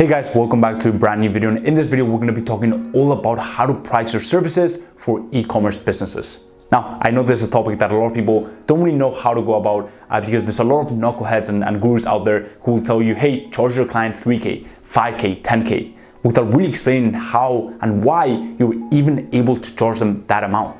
Hey guys, welcome back to a brand new video. And in this video, we're going to be talking all about how to price your services for e-commerce businesses. Now, I know this is a topic that a lot of people don't really know how to go about because there's a lot of knuckleheads and gurus out there who will tell you, hey, charge your client 3K, 5K, 10K, without really explaining how and why you're even able to charge them that amount.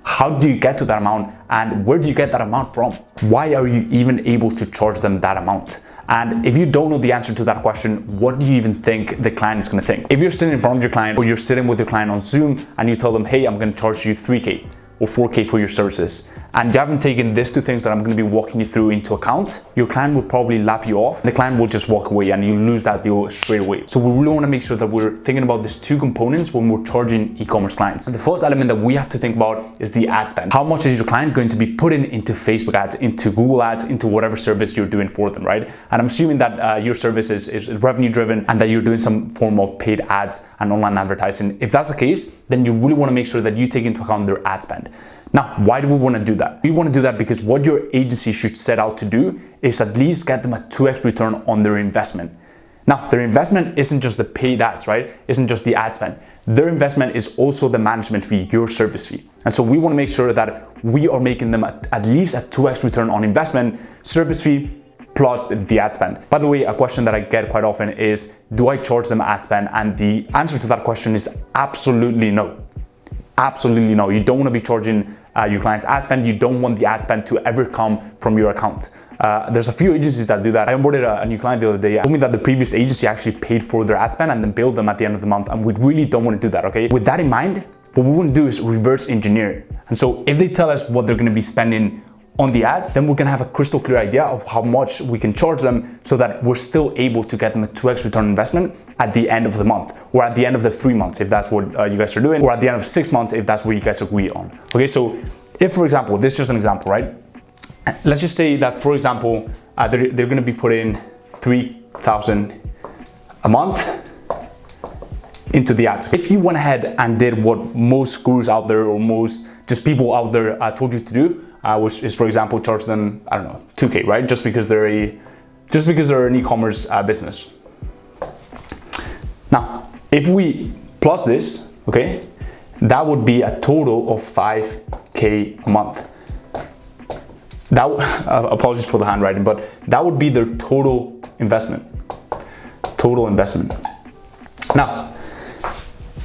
How do you get to that amount and where do you get that amount from? Why are you even able to charge them that amount? And if you don't know the answer to that question, what do you even think the client is gonna think? If you're sitting in front of your client or you're sitting with your client on Zoom and you tell them, hey, I'm gonna charge you 3K or 4K for your services, and you haven't taken these two things that I'm gonna be walking you through into account, your client will probably laugh you off. The client will just walk away and you lose that deal straight away. So we really wanna make sure that we're thinking about these two components when we're charging e-commerce clients. And the first element that we have to think about is the ad spend. How much is your client going to be putting into Facebook ads, into Google ads, into whatever service you're doing for them, right? And I'm assuming that your service is revenue driven and that you're doing some form of paid ads and online advertising. If that's the case, then you really wanna make sure that you take into account their ad spend. Now, why do we want to do that? We want to do that because what your agency should set out to do is at least get them a 2x return on their investment. Now, their investment isn't just the paid ads, right? Isn't just the ad spend. Their investment is also the management fee, your service fee. And so we want to make sure that we are making them at least a 2x return on investment, service fee, plus the ad spend. By the way, a question that I get quite often is, do I charge them ad spend? And the answer to that question is absolutely no. Absolutely no. You don't want to be charging your client's ad spend. You don't want the ad spend to ever come from your account. There's a few agencies that do that. I onboarded a new client the other day. Told me that the previous agency actually paid for their ad spend and then billed them at the end of the month. And we really don't want to do that, okay? With that in mind, what we want to do is reverse engineer it. And so if they tell us what they're going to be spending on the ads, then we can have a crystal clear idea of how much we can charge them so that we're still able to get them a 2x return on investment at the end of the month, or at the end of the 3 months if that's what you guys are doing, or at the end of 6 months if that's what you guys agree on. Okay, so if, for example, this is just an example, right? Let's just say that, for example, they're going to be putting $3,000 a month into the ads. If you went ahead and did what most gurus out there or most just people out there told you to do, which is, for example, charge them, I don't know, 2K, right? Just because they're an e-commerce business. Now, if we plus this, okay, that would be a total of 5K a month. That apologies for the handwriting, but that would be their total investment. Total investment. Now,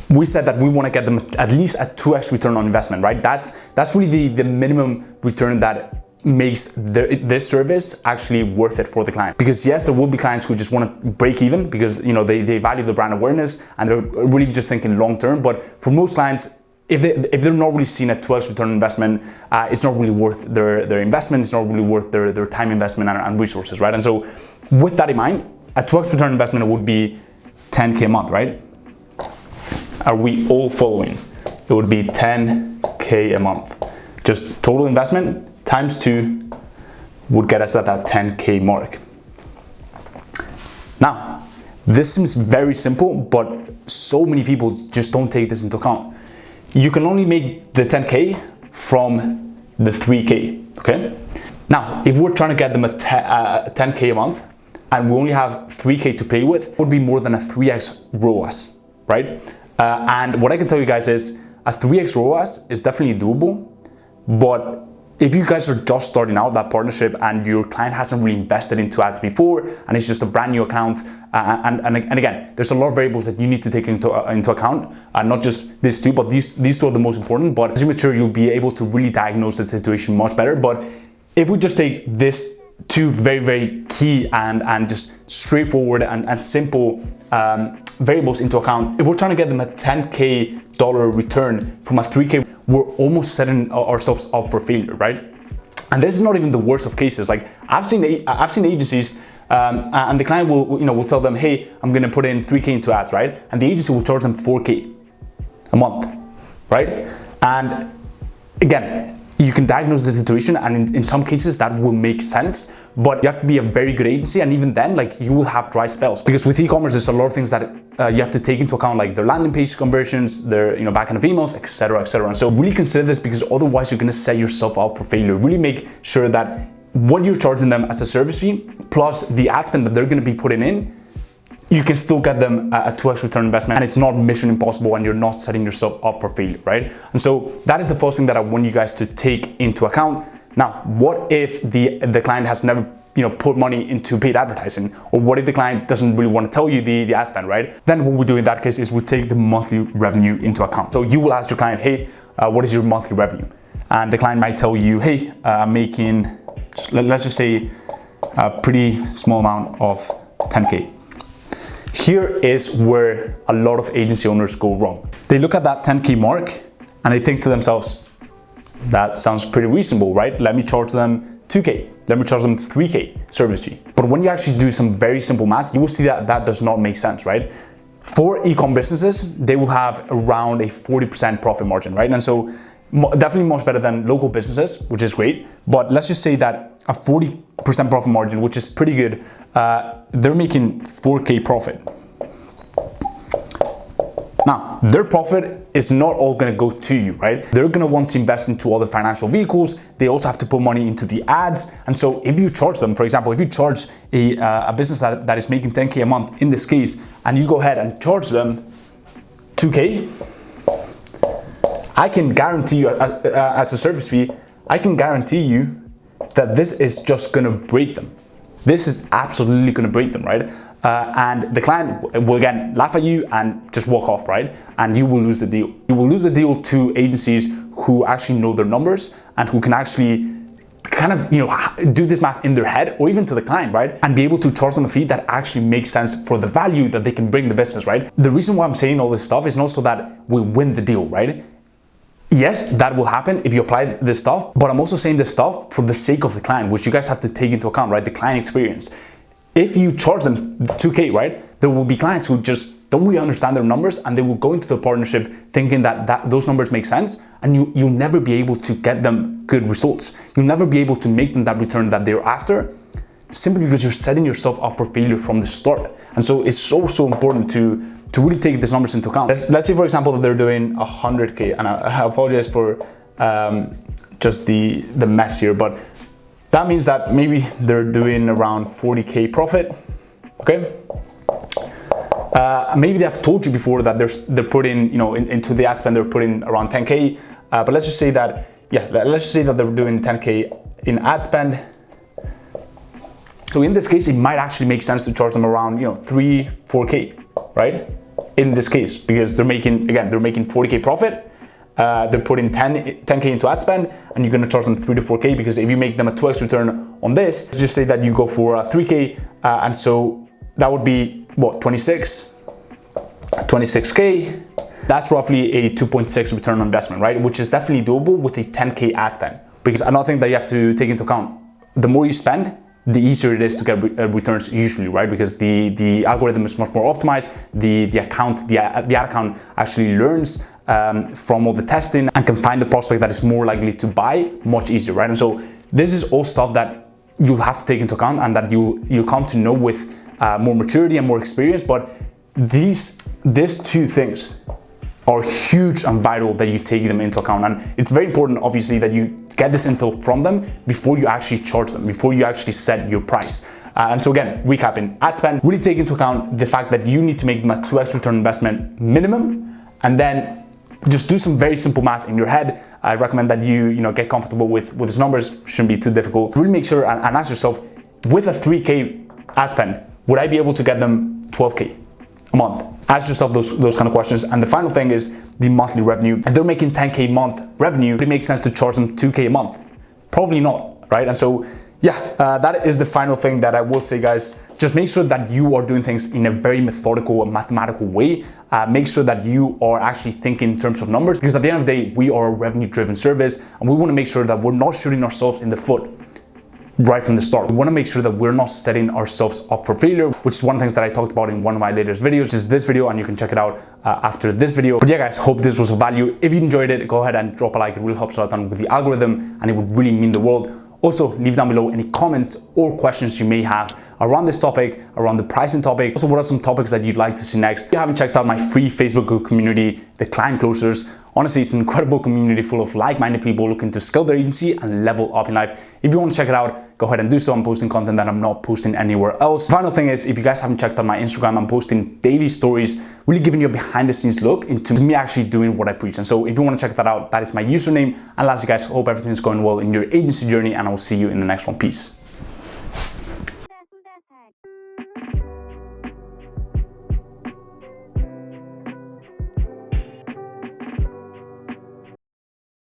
we said that we want to get them at least a 2x return on investment, right? That's really the minimum return that makes this service actually worth it for the client. Because yes, there will be clients who just want to break even because they value the brand awareness and they're really just thinking long term. But for most clients, if they're not really seeing a 2x return on investment, it's not really worth their investment. It's not really worth their time investment and resources, right? And so with that in mind, a 2x return on investment would be 10K a month, right? Are we all following? It would be 10K a month. Just total investment times 2 would get us at that 10K mark. Now, this seems very simple, but so many people just don't take this into account. You can only make the 10K from the 3K, okay? Now, if we're trying to get them a 10K a month and we only have 3K to play with, it would be more than a 3x ROAS, right? And what I can tell you guys is a 3x ROAS is definitely doable, but if you guys are just starting out that partnership and your client hasn't really invested into ads before and it's just a brand new account, and again, there's a lot of variables that you need to take into account, not just these two, but these two are the most important. But as you mature, you'll be able to really diagnose the situation much better. But if we just take this two very, very key and just straightforward and simple variables into account, if we're trying to get them a $10K return from a 3K, we're almost setting ourselves up for failure, right? And this is not even the worst of cases. Like I've seen agencies and the client will tell them, hey, I'm gonna put in 3K into ads, right? And the agency will charge them 4K a month, right? And again, you can diagnose the situation, and in some cases that will make sense, but you have to be a very good agency, and even then, like, you will have dry spells. Because with e-commerce, there's a lot of things that you have to take into account, like their landing page conversions, their backend of emails, etc., etc. And so really consider this, because otherwise you're going to set yourself up for failure. Really make sure that what you're charging them as a service fee plus the ad spend that they're going to be putting in you can still get them a 2x return on investment, and it's not mission impossible and you're not setting yourself up for failure, right? And so that is the first thing that I want you guys to take into account. Now, what if the client has never put money into paid advertising? Or what if the client doesn't really want to tell you the ad spend, right? Then what we do in that case is we take the monthly revenue into account. So you will ask your client, hey, what is your monthly revenue? And the client might tell you, hey, I'm making, let's just say, a pretty small amount of 10K. Here is where a lot of agency owners go wrong. They look at that 10K mark and they think to themselves, that sounds pretty reasonable, right? Let me charge them 2K. Let me charge them 3K service fee. But when you actually do some very simple math, you will see that that does not make sense, right? For e-com businesses, they will have around a 40% profit margin, right? And so definitely much better than local businesses, which is great. But let's just say that a 40% profit margin, which is pretty good, they're making 4K profit. Now, their profit is not all gonna go to you, right? They're gonna want to invest into other financial vehicles. They also have to put money into the ads. And so if you charge them, for example, if you charge a business that is making 10K a month in this case, and you go ahead and charge them 2K, I can guarantee you as a service fee, I can guarantee you that this is just gonna break them. This is absolutely gonna break them, right? And the client will again laugh at you and just walk off, right? And you will lose the deal. You will lose the deal to agencies who actually know their numbers and who can actually kind of do this math in their head, or even to the client, right? And be able to charge them a fee that actually makes sense for the value that they can bring the business, right? The reason why I'm saying all this stuff is not so that we win the deal, right? Yes, that will happen if you apply this stuff, but I'm also saying this stuff for the sake of the client, which you guys have to take into account, right? The client experience. If you charge them 2K, right, there will be clients who just don't really understand their numbers, and they will go into the partnership thinking that those numbers make sense, and you'll never be able to get them good results. You'll never be able to make them that return that they're after, simply because you're setting yourself up for failure from the start. And so it's so important to really take these numbers into account. Let's say, for example, that they're doing 100K, and I apologize for just the mess here, but that means that maybe they're doing around 40K profit, okay? Maybe they have told you before that they're putting, into the ad spend, they're putting around 10K, but let's just say that, let's just say that they're doing 10K in ad spend. So in this case, it might actually make sense to charge them around, 3-4K, right? In this case, because they're making 40K profit. They're putting 10K into ad spend, and you're gonna charge them 3 to 4K, because if you make them a 2x return on this, let's just say that you go for 3K, and so that would be what, 26K. That's roughly a 2.6 return on investment, right? Which is definitely doable with a 10K ad spend. Because another thing that you have to take into account, the more you spend, the easier it is to get returns usually, right? Because the algorithm is much more optimized. The ad account actually learns from all the testing and can find the prospect that is more likely to buy much easier, right? And so this is all stuff that you'll have to take into account, and that you'll come to know with more maturity and more experience. But these two things are huge and vital that you take them into account. And it's very important, obviously, that you get this intel from them before you actually charge them, before you actually set your price. And so again, recapping, ad spend, really take into account the fact that you need to make them a 2x return on investment minimum, and then just do some very simple math in your head. I recommend that you get comfortable with these numbers. Shouldn't be too difficult. Really make sure and ask yourself, with a 3K ad spend, would I be able to get them 12K a month? Ask yourself those kind of questions. And the final thing is the monthly revenue. If they're making 10K month revenue, it makes sense to charge them 2K a month? Probably not, right? And so that is the final thing that I will say, guys. Just make sure that you are doing things in a very methodical and mathematical way. Make sure that you are actually thinking in terms of numbers, because at the end of the day, we are a revenue-driven service, and we want to make sure that we're not shooting ourselves in the foot right from the start. We want to make sure that we're not setting ourselves up for failure, which is one of the things that I talked about in one of my latest videos, which is this video, and you can check it out after this video. But yeah, guys, hope this was of value. If you enjoyed it, go ahead and drop a like. It really helps a lot with the algorithm, and it would really mean the world. Also, leave down below any comments or questions you may have around this topic, around the pricing topic. Also, what are some topics that you'd like to see next? If you haven't checked out my free Facebook group community, the Client Closers, Honestly, it's an incredible community full of like-minded people looking to scale their agency and level up in life. If you want to check it out, go ahead and do so. I'm posting content that I'm not posting anywhere else. Final thing is, if you guys haven't checked out my Instagram, I'm posting daily stories, really giving you a behind the scenes look into me actually doing what I preach. And so if you want to check that out, that is my username. And lastly, guys, hope everything's going well in your agency journey, and I will see you in the next one. Peace.